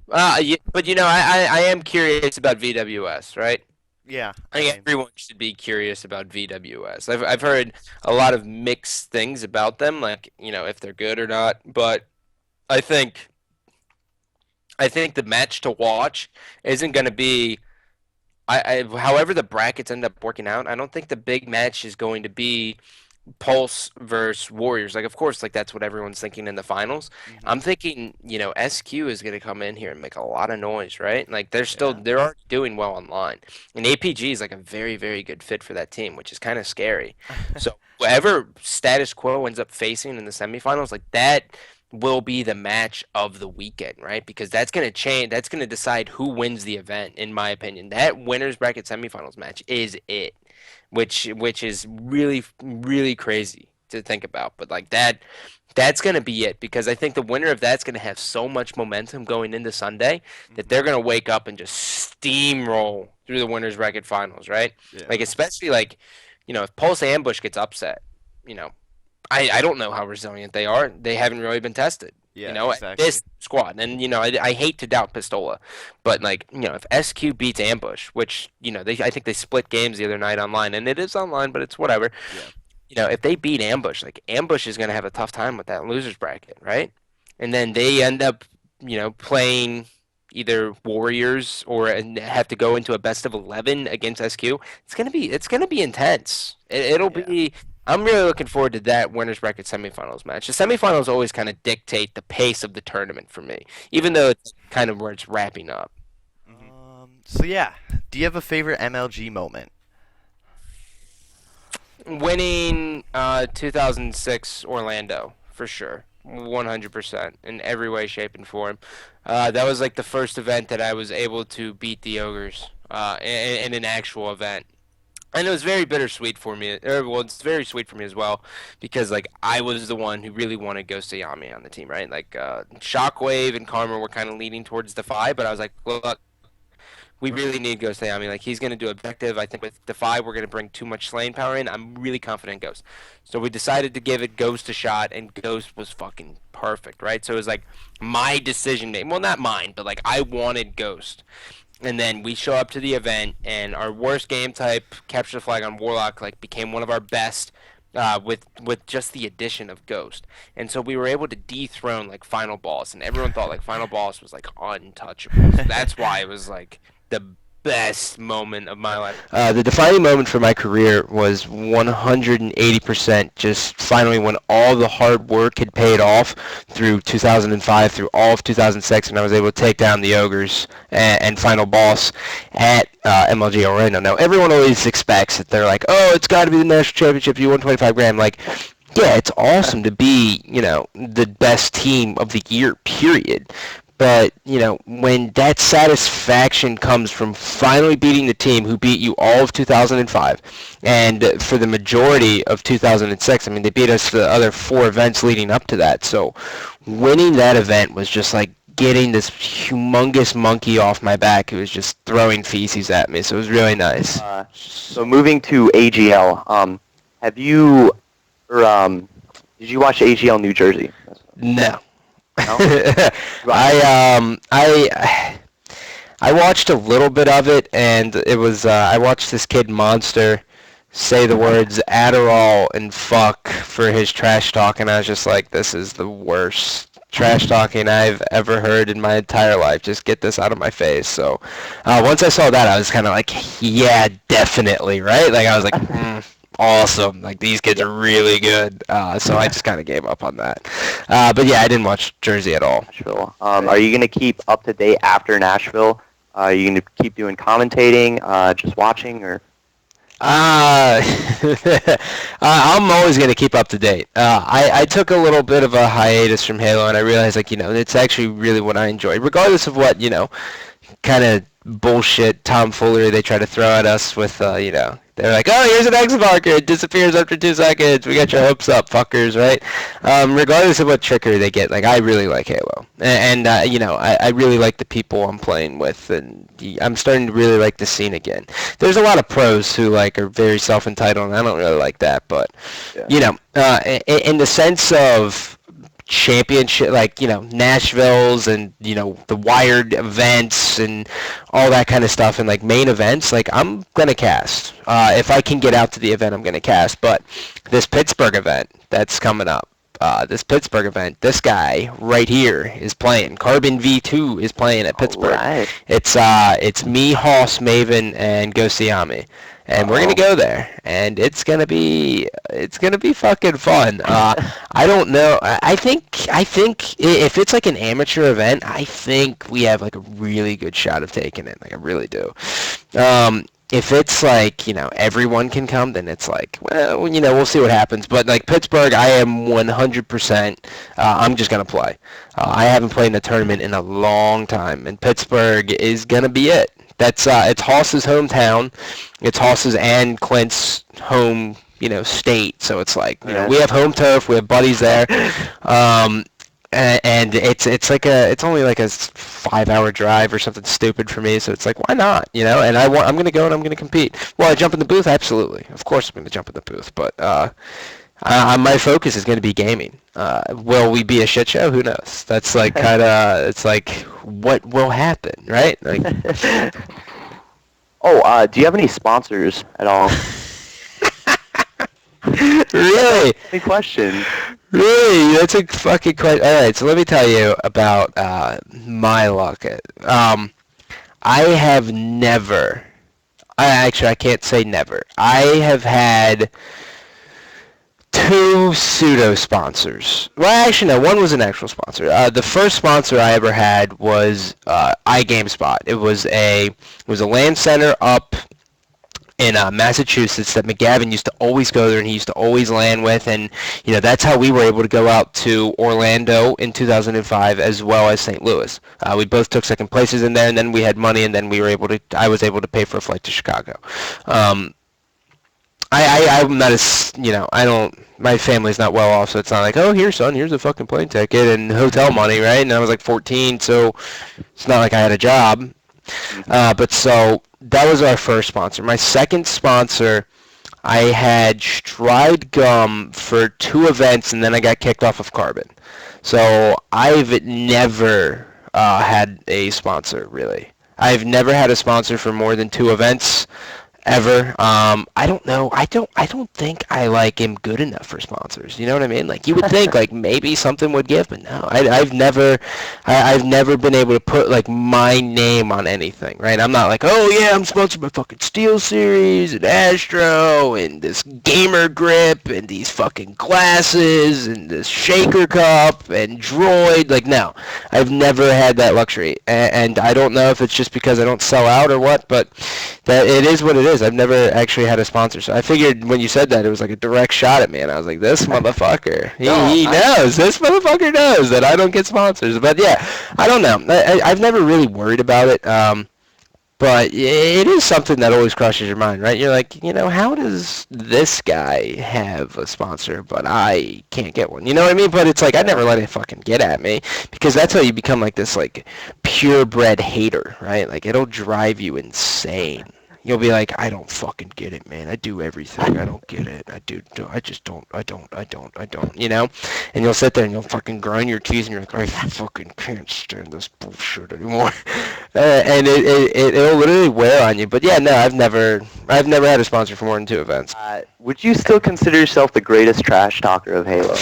But I am curious about VWS, right? Yeah, I I think mean, everyone should be curious about VWS. I've heard a lot of mixed things about them, like, if they're good or not. But I think I think the match to watch isn't going to be however the brackets end up working out. I don't think the big match is going to be Pulse versus Warriors. Like, of course, like that's what everyone's thinking in the finals. hmm I'm thinking, SQ is going to come in here and make a lot of noise, right? Like yeah. they're already doing well online, and APG is like a very very good fit for that team, which is kind of scary. So whoever status quo ends up facing in the semifinals, like that will be the match of the weekend, right? Because that's going to change. That's going to decide who wins the event, in my opinion. That winners bracket semifinals match is it, which is really really crazy to think about. But like that's going to be it because I think the winner of that's going to have so much momentum going into Sunday that hmm they're going to wake up and just steamroll through the winners bracket finals, right? Yeah. Like especially like if Pulse Ambush gets upset, you know, I don't know how resilient they are. They haven't really been tested. Yeah, At exactly. this squad, and I hate to doubt Pistola, but like if SQ beats Ambush, which I think they split games the other night online, and it is online, but it's whatever. Yeah. If they beat Ambush, like Ambush is gonna have a tough time with that losers bracket, right? And then they end up playing either Warriors or and have to go into a best of 11 against SQ. It's gonna be intense. It'll Yeah. be. I'm really looking forward to that winners bracket semifinals match. The semifinals always kind of dictate the pace of the tournament for me, even Yeah. though it's kind of where it's wrapping up. So yeah, do you have a favorite MLG moment? Winning 2006 Orlando for sure, 100% in every way, shape, and form. That was like the first event that I was able to beat the Ogres in an actual event. And it was very bittersweet for me. Well, it's very sweet for me as well, because like I was the one who really wanted Ghost Ayami on the team, right? Like Shockwave and Karma were kind of leaning towards the five, but I was like, look, we really need Ghost Ayami. Like he's gonna do objective. I think with Defy we're gonna bring too much slaying power in. I'm really confident in Ghost. So we decided to give it Ghost a shot, and Ghost was fucking perfect, right? So it was like my decision making. Well, not mine, but like I wanted Ghost. And then we show up to the event, and our worst game type, capture the flag on Warlock, like became one of our best. With just the addition of Ghost, and so we were able to dethrone like Final Boss, and everyone thought like Final Boss was like untouchable. So that's why it was like the best moment of my life. The defining moment for my career was 180% just finally when all the hard work had paid off through 2005, through all of 2006, and I was able to take down the Ogres and Final Boss at MLG Orlando. Now, everyone always expects that they're like, oh, it's got to be the national championship, you won 25 grand. Like, yeah, it's awesome to be, the best team of the year, period. But, when that satisfaction comes from finally beating the team who beat you all of 2005, and for the majority of 2006, I mean, they beat us the other 4 events leading up to that. So winning that event was just like getting this humongous monkey off my back who was just throwing feces at me. So it was really nice. So moving to AGL, have you, or did you watch AGL New Jersey? No. No? I watched a little bit of it, and it was I watched this kid Monster say the words Adderall and fuck for his trash talk, and I was just like, this is the worst trash talking I've ever heard in my entire life. Just get this out of my face. So once I saw that, I was kind of like, yeah, definitely, right? Like I was like, awesome. Like these kids are really good. So I just kind of gave up on that. But yeah, I didn't watch Jersey at all. Nashville. Are you going to keep up to date after Nashville? Are you going to keep doing commentating, just watching, or? I'm always going to keep up to date. I took a little bit of a hiatus from Halo, and I realized, like, it's actually really what I enjoy, regardless of what, kind of bullshit tomfoolery they try to throw at us with, they're like, oh, here's an X marker. It disappears after 2 seconds. We got your hopes up, fuckers, right? Regardless of what trickery they get, like, I really like Halo. And I really like the people I'm playing with, and I'm starting to really like the scene again. There's a lot of pros who, like, are very self-entitled, and I don't really like that, but, in the sense of championship, like, Nashville's and, the wired events and all that kind of stuff and, like, main events, like, I'm going to cast. If I can get out to the event, I'm going to cast. But this Pittsburgh event that's coming up, this guy right here is playing. Carbon V2 is playing at Pittsburgh. Right. It's me, Hoss, Maven, and Gosiami. And we're gonna go there, and it's gonna be fucking fun. I don't know. I think if it's like an amateur event, I think we have like a really good shot of taking it. Like I really do. If it's like, everyone can come, then it's like, well, we'll see what happens. But like Pittsburgh, I am 100%. I'm just gonna play. I haven't played in a tournament in a long time, and Pittsburgh is gonna be it. That's it's Hoss's hometown. It's Hoss's and Clint's home, state. So it's like, we have home turf. We have buddies there. And it's only like a 5-hour drive or something stupid for me. So it's like, why not? And I'm gonna go and I'm gonna compete. Well, I jump in the booth, absolutely. Of course, I'm gonna jump in the booth. But my focus is gonna be gaming. Will we be a shit show? Who knows? That's like it's like what will happen, right? Like, do you have any sponsors at all? Really? Any question? Really? That's a fucking question. All right, so let me tell you about my luck. I have never. I can't say never. I have had 2 pseudo sponsors. Well, actually, no. One was an actual sponsor. The first sponsor I ever had was iGameSpot. It was a LAN center up in Massachusetts that McGavin used to always go there and he used to always LAN with, and that's how we were able to go out to Orlando in 2005 as well as St. Louis. We both took second places in there, and then we had money, and then I was able to pay for a flight to Chicago. I'm not as, my family's not well off, so it's not like, oh, here, son, here's a fucking plane ticket and hotel money, right? And I was like 14, so it's not like I had a job. But so that was our first sponsor. My second sponsor, I had Stride Gum for 2 events, and then I got kicked off of Carbon. So I've never had a sponsor, really. I've never had a sponsor for more than 2 events ever. I don't know. I don't think I like am good enough for sponsors. You know what I mean? Like you would think like maybe something would give, but no. I've never been able to put like my name on anything. Right? I'm not like, oh yeah, I'm sponsored by fucking Steel Series and Astro and this gamer grip and these fucking glasses and this shaker cup and Droid. Like no, I've never had that luxury, and I don't know if it's just because I don't sell out or what, but that it is what it is. I've never actually had a sponsor, so I figured when you said that it was like a direct shot at me, and I was like, this motherfucker, he knows. This motherfucker knows that I don't get sponsors. But yeah, I don't know. I've never really worried about it. But it is something that always crosses your mind, right? You're like, how does this guy have a sponsor, but I can't get one? You know what I mean? But it's like, I never let it fucking get at me, because that's how you become like this, like, purebred hater, right? Like, it'll drive you insane. You'll be like, I don't fucking get it, man. I do everything. I don't get it. I just don't. I don't. And you'll sit there and you'll fucking grind your teeth and you're like, I fucking can't stand this bullshit anymore. And it'll literally wear on you. But yeah, no, I've never had a sponsor for more than 2 events. Would you still consider yourself the greatest trash talker of Halo?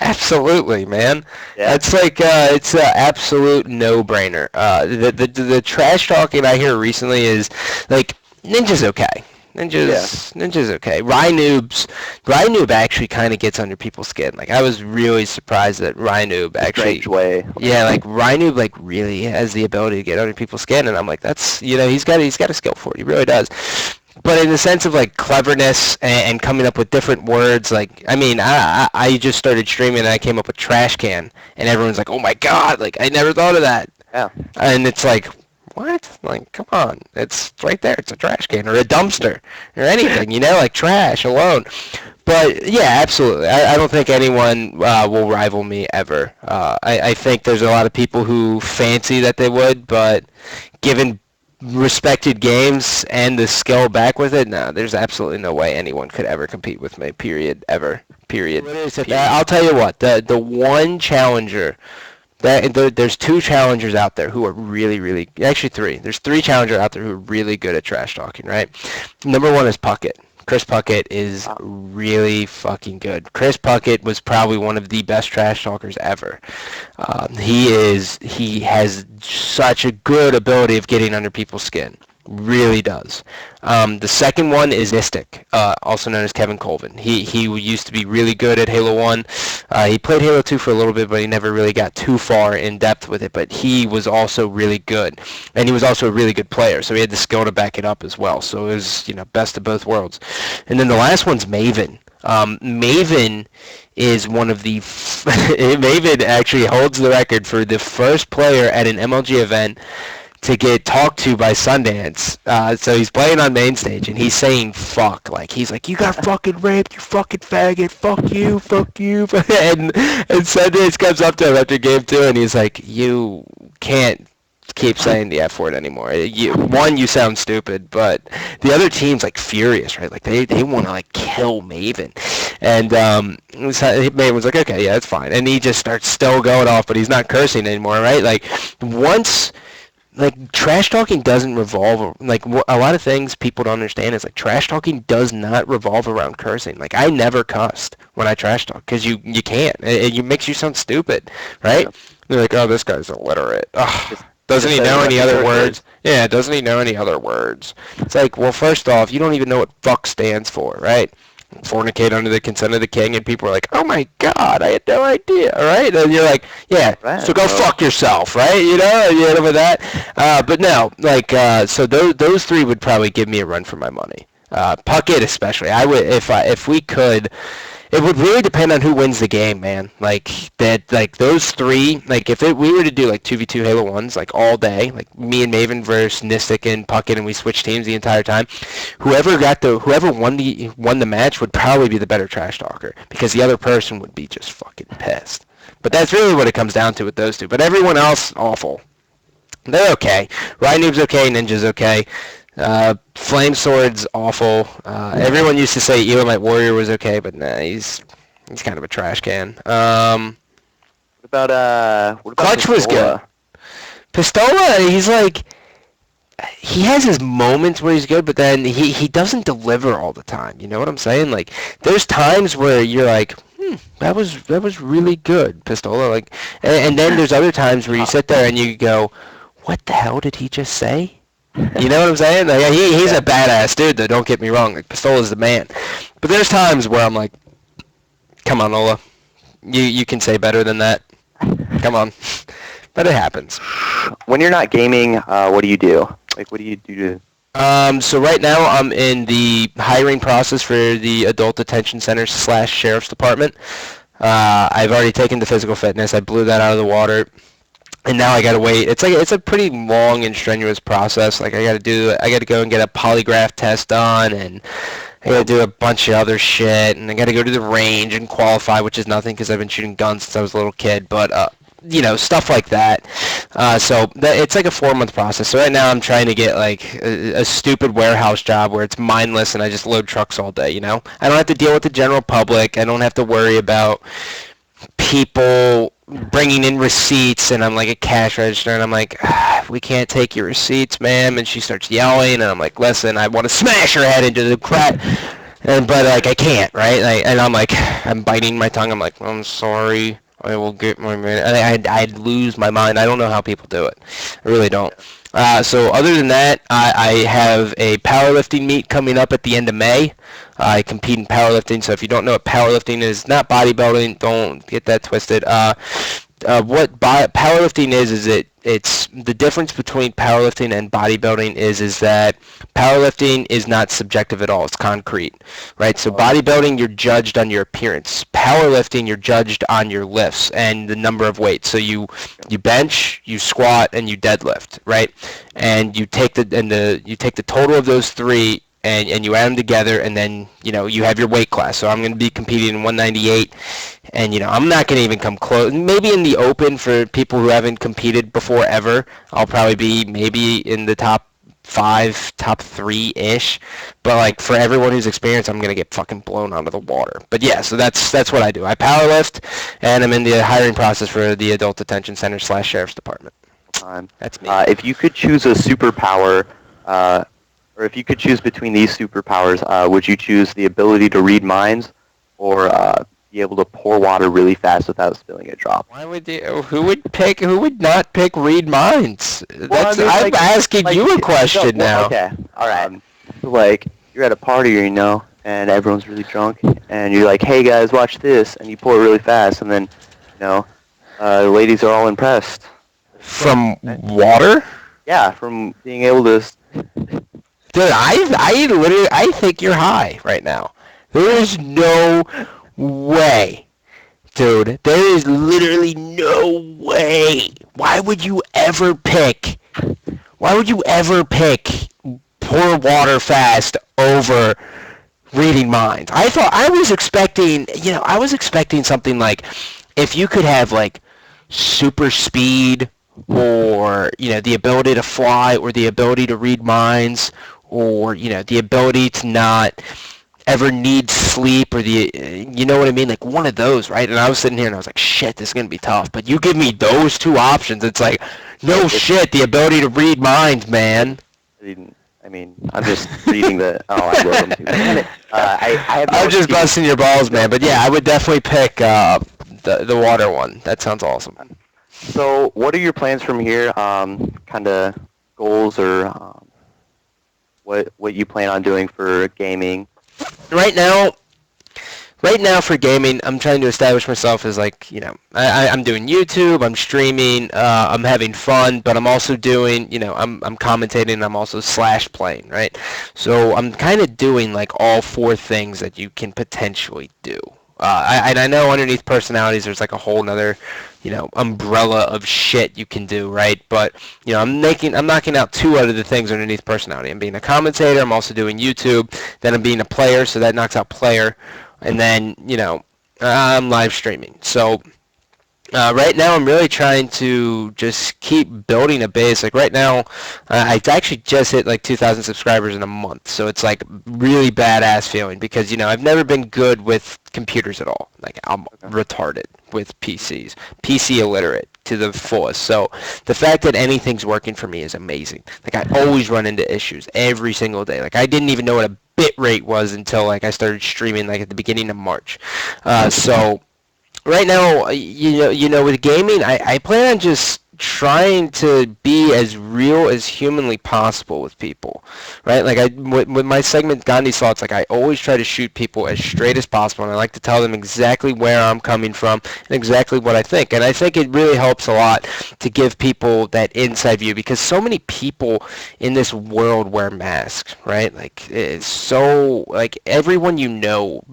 Absolutely, man. Yeah. It's like it's an absolute no-brainer. The trash talking I hear recently is like Ninja's okay. Ninja's okay. Rynoob actually kind of gets under people's skin. Like I was really surprised that Rynoob actually, Strange way. yeah, like Rynoob like really has the ability to get under people's skin, and I'm like, that's he's got a skill for it. He really does. But in the sense of like cleverness and coming up with different words, like I mean, I just started streaming and I came up with trash can, and everyone's like, oh my god, like I never thought of that. Yeah. And it's like, what? Like, come on. It's right there. It's a trash can or a dumpster or anything, like trash alone. But, yeah, absolutely. I don't think anyone will rival me ever. I think there's a lot of people who fancy that they would, but given respected games and the skill back with it, no, there's absolutely no way anyone could ever compete with me, period, ever, period. I'll tell you what, the one challenger there's 2 challengers out there who are really, really, actually 3. There's 3 challengers out there who are really good at trash talking, right? Number 1 is Puckett. Chris Puckett is really fucking good. Chris Puckett was probably one of the best trash talkers ever. He has such a good ability of getting under people's skin. Really does. The second one is Mystic, also known as Kevin Colvin. He used to be really good at Halo 1. He played Halo 2 for a little bit, but he never really got too far in depth with it. But he was also really good, and he was also a really good player, so he had the skill to back it up as well. So it was, best of both worlds. And then the last one's Maven. Maven is one of the Maven actually holds the record for the first player at an MLG event to get talked to by Sundance. So he's playing on main stage and he's saying fuck. Like he's like, you got fucking raped, you fucking faggot, fuck you. and Sundance comes up to him after game 2 and he's like, you can't keep saying the F word anymore. You sound stupid, but the other team's like furious, right? Like they want to like kill Maven. And Maven was like, okay, yeah, that's fine. And he just starts still going off, but he's not cursing anymore, right? Like once trash talking doesn't revolve a lot of things people don't understand is like trash talking does not revolve around cursing. Like I never cussed when I trash talk because you can't. It makes you sound stupid, right? Yeah. They're like, oh, this guy's illiterate. Ugh. Doesn't he know any other words? Yeah, doesn't he know any other words? It's like, well, first off, you don't even know what fuck stands for, right? Fornicate under the consent of the king, and people are like, oh my god, I had no idea, right? And you're like, yeah, right, so go fuck yourself, right? You know with that. But no, so those 3 would probably give me a run for my money. Puckett especially. I would, if we could. It would really depend on who wins the game, man. Those 3, if we were to do 2v2 Halo 1s all day, me and Maven versus Nistic and Puckett, and we switch teams the entire time, whoever won the match would probably be the better trash talker because the other person would be just fucking pissed. But that's really what it comes down to with those 2. But everyone else, awful. They're okay. Noob's okay. Ninja's okay. Flame Sword's awful. Everyone used to say Elamite Warrior was okay, but nah, he's kind of a trash can. What about Clutch was good. Pistola? Pistola, he's like he has his moments where he's good, but then he doesn't deliver all the time. You know what I'm saying? Like there's times where you're like, that was really good, Pistola. Like, and then there's other times where you sit there and you go, what the hell did he just say? You know what I'm saying? Like, he's Yeah. a badass dude, though. Don't get me wrong. Like Pistola's the man. But there's times where I'm like, come on, Ola, you can say better than that. Come on. But it happens. When you're not gaming, what do you do? Like, what do you do to? So right now I'm in the hiring process for the Adult Detention Center / Sheriff's Department. I've already taken the physical fitness. I blew that out of the water. And now I gotta wait. It's a pretty long and strenuous process. Like I gotta go and get a polygraph test done, and I gotta do a bunch of other shit, and I gotta go to the range and qualify, which is nothing because I've been shooting guns since I was a little kid. But stuff like that. It's like a 4-month process. So right now I'm trying to get like a stupid warehouse job where it's mindless and I just load trucks all day. I don't have to deal with the general public. I don't have to worry about people bringing in receipts, and I'm like a cash register, and I'm like, we can't take your receipts, ma'am. And she starts yelling, and I'm like, listen, I want to smash her head into the crack. But like I can't, right? And I'm like, I'm biting my tongue. I'm like, I'm sorry. I will get my man. I'd lose my mind. I don't know how people do it. I really don't. So other than that, I have a powerlifting meet coming up at the end of May. I compete in powerlifting. So if you don't know what powerlifting is, not bodybuilding. Don't get that twisted. What powerlifting is it's the difference between powerlifting and bodybuilding is that powerlifting is not subjective at all. It's concrete, right? So bodybuilding, you're judged on your appearance. Powerlifting, you're judged on your lifts and the number of weights. So you bench, you squat, and you deadlift, right? And you take the total of those three, and you add them together, and then you have your weight class. So I'm going to be competing in 198, and I'm not going to even come close. Maybe in the open for people who haven't competed before ever, I'll probably be maybe in the top 5, top 3-ish. But like for everyone who's experienced, I'm going to get fucking blown out of the water. But yeah, so that's what I do. I powerlift, and I'm in the hiring process for the Adult Detention Center / Sheriff's Department. Time. That's me. If you could choose a superpower, or if you could choose between these superpowers, would you choose the ability to read minds, or be able to pour water really fast without spilling a drop? Why would you? Who would not pick read minds? Well, I mean, I'm asking you a question now. Okay, all right. So, like, you're at a party, and everyone's really drunk, and you're like, "Hey guys, watch this," and you pour it really fast, and then, the ladies are all impressed. From water? Yeah, from being able to. Dude, I think you're high right now. There is no way. Dude, there is literally no way. Why would you ever pick pour water fast over reading minds? I was expecting something like if you could have like super speed, or the ability to fly, or the ability to read minds, or the ability to not ever need sleep, or you know what I mean, like one of those, right? And I was sitting here and I was like, shit, this is gonna be tough. But you give me those two options, it's like, no shit, the ability to read minds, man. I mean, I'm just reading the. Oh, I wrote them too. Damn it. I have. I'm just busting your balls, man. But yeah, I would definitely pick the water one. That sounds awesome. So, what are your plans from here? Kind of goals, or what you plan on doing for gaming? Right now for gaming, I'm trying to establish myself as like, I'm doing YouTube, I'm streaming, I'm having fun, but I'm also doing, I'm commentating, I'm also / playing, right? So I'm kind of doing like all 4 things that you can potentially do. I know underneath personalities there's like a whole nother, umbrella of shit you can do, right? But, I'm knocking out 2 out of the things underneath personality. I'm being a commentator, I'm also doing YouTube, then I'm being a player, so that knocks out player, and then, I'm live streaming. So Right now, I'm really trying to just keep building a base. Like right now, I actually just hit like 2,000 subscribers in a month, so it's like really badass feeling because I've never been good with computers at all. Like I'm Okay. retarded with PCs, PC illiterate to the fullest. So the fact that anything's working for me is amazing. Like I always run into issues every single day. Like I didn't even know what a bit rate was until like I started streaming like at the beginning of March. So right now, with gaming, I plan on just trying to be as real as humanly possible with people, right? Like with my segment Gandhi's thoughts, like I always try to shoot people as straight as possible, and I like to tell them exactly where I'm coming from and exactly what I think. And I think it really helps a lot to give people that inside view because so many people in this world wear masks, right? Like it's so like everyone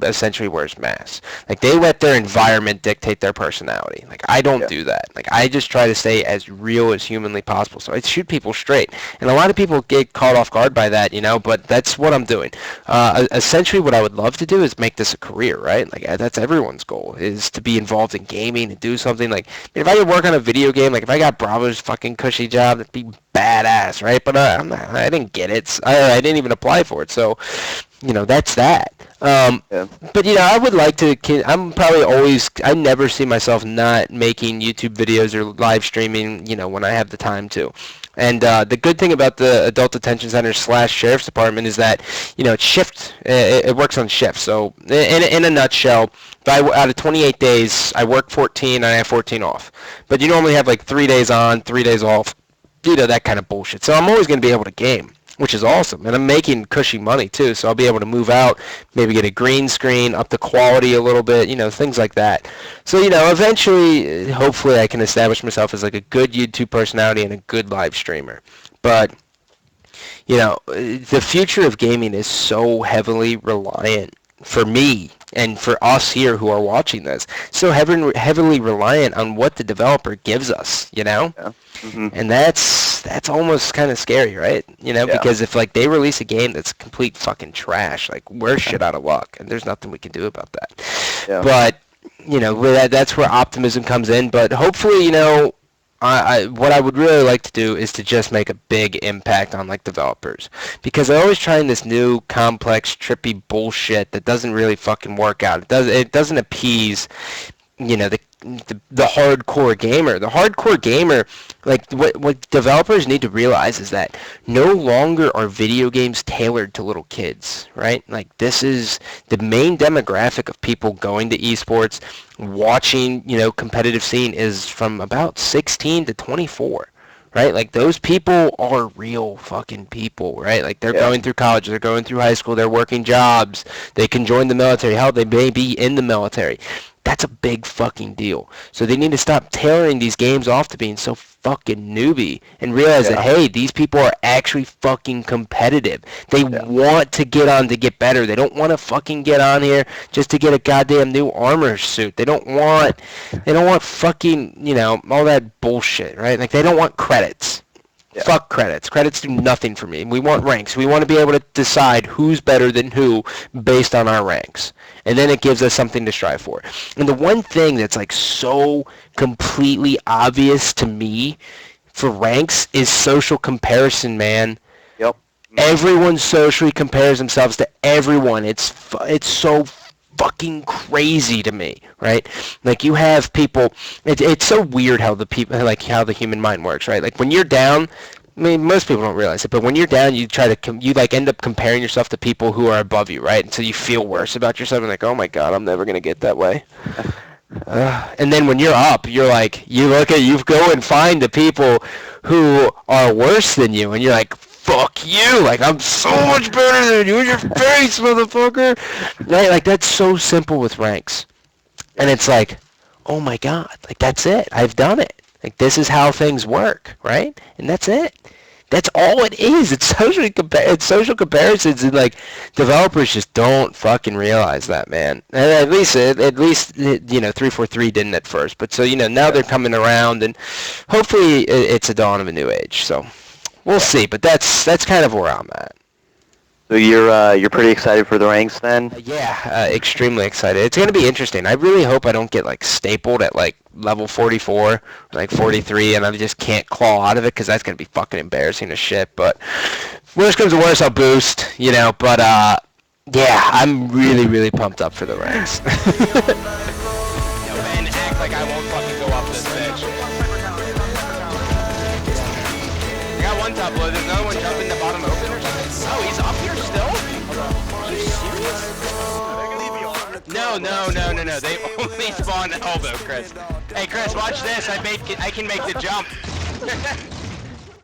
essentially wears masks. Like they let their environment dictate their personality. Like I don't Yeah. do that. Like I just try to stay as real as humanly possible. So I shoot people straight. And a lot of people get caught off guard by that, but that's what I'm doing. Essentially what I would love to do is make this a career, right? Like that's everyone's goal is to be involved in gaming and do something like if I could work on a video game, like if I got Bravo's fucking cushy job, that'd be badass, right? But I didn't get it. I didn't even apply for it. So that's that. Yeah. But I would like to. I'm probably always. I never see myself not making YouTube videos or live streaming. When I have the time to. And the good thing about the Adult Detention Center / Sheriff's Department is that it's shift. It works on shift. So in a nutshell, out of 28 days, I work 14 and I have 14 off. But you normally have like 3 days on, 3 days off. That kind of bullshit. So I'm always going to be able to game, which is awesome. And I'm making cushy money too, so I'll be able to move out, maybe get a green screen, up the quality a little bit, things like that. So, eventually, hopefully I can establish myself as like a good YouTube personality and a good live streamer. But, the future of gaming is so heavily reliant for me and for us here who are watching this, so heavily reliant on what the developer gives us, Yeah. Hmm. and that's almost kind of scary, right? Yeah. Because if like they release a game that's complete fucking trash, like we're shit out of luck, and there's nothing we can do about that. Yeah. But that's where optimism comes in. But hopefully, what I would really like to do is to just make a big impact on like developers because they're always trying this new complex trippy bullshit that doesn't really fucking work out. It doesn't appease the hardcore gamer. The hardcore gamer, like what developers need to realize is that no longer are video games tailored to little kids, right? Like this is the main demographic of people going to esports, watching, competitive scene is from about 16 to 24. Right? Like those people are real fucking people, right? Like they're Yeah. going through college, they're going through high school, they're working jobs, they can join the military, hell, they may be in the military. That's a big fucking deal. So they need to stop tailoring these games off to being so fucking newbie and realize that, Yeah. hey, these people are actually fucking competitive. They Yeah. want to get on to get better. They don't want to fucking get on here just to get a goddamn new armor suit. They don't want fucking, all that bullshit, right? Like they don't want credits. Yeah. Fuck credits. Credits do nothing for me. We want ranks. We want to be able to decide who's better than who based on our ranks. And then it gives us something to strive for. And the one thing that's like so completely obvious to me for ranks is social comparison, man. Yep. Everyone socially compares themselves to everyone. It's so fucking crazy to me, right? Like you have people. It's so weird how how the human mind works, right? Like when you're down. I mean, most people don't realize it, but when you're down, you end up comparing yourself to people who are above you, right? And so you feel worse about yourself, and like, oh my god, I'm never gonna get that way. And then when you're up, you're like, you go and find the people who are worse than you, and you're like, fuck you, like I'm so much better than you in your face, motherfucker. Right? Like that's so simple with ranks, and it's like, oh my god, like that's it, I've done it. Like this is how things work, right? And that's it. That's all it is. It's social comparisons, and like developers just don't fucking realize that, man. And at least 343 didn't at first, but so now they're coming around, and hopefully it's a dawn of a new age. So we'll see. But that's kind of where I'm at. So you're pretty excited for the ranks then? Yeah, extremely excited. It's gonna be interesting. I really hope I don't get like stapled at like level 44, like 43, and I just can't claw out of it because that's gonna be fucking embarrassing as shit. But worst comes to worst, I'll boost, you know. But yeah, I'm really, really pumped up for the ranks. Yo, man, act like I won't fucking go off this bitch. I got one top blow. There's another one jumping the bottom open or something. Oh, he's up here still? Are you serious? No, no, no, no, no. They only spawn elbow, Chris. Hey, Chris, watch this. I can make the jump.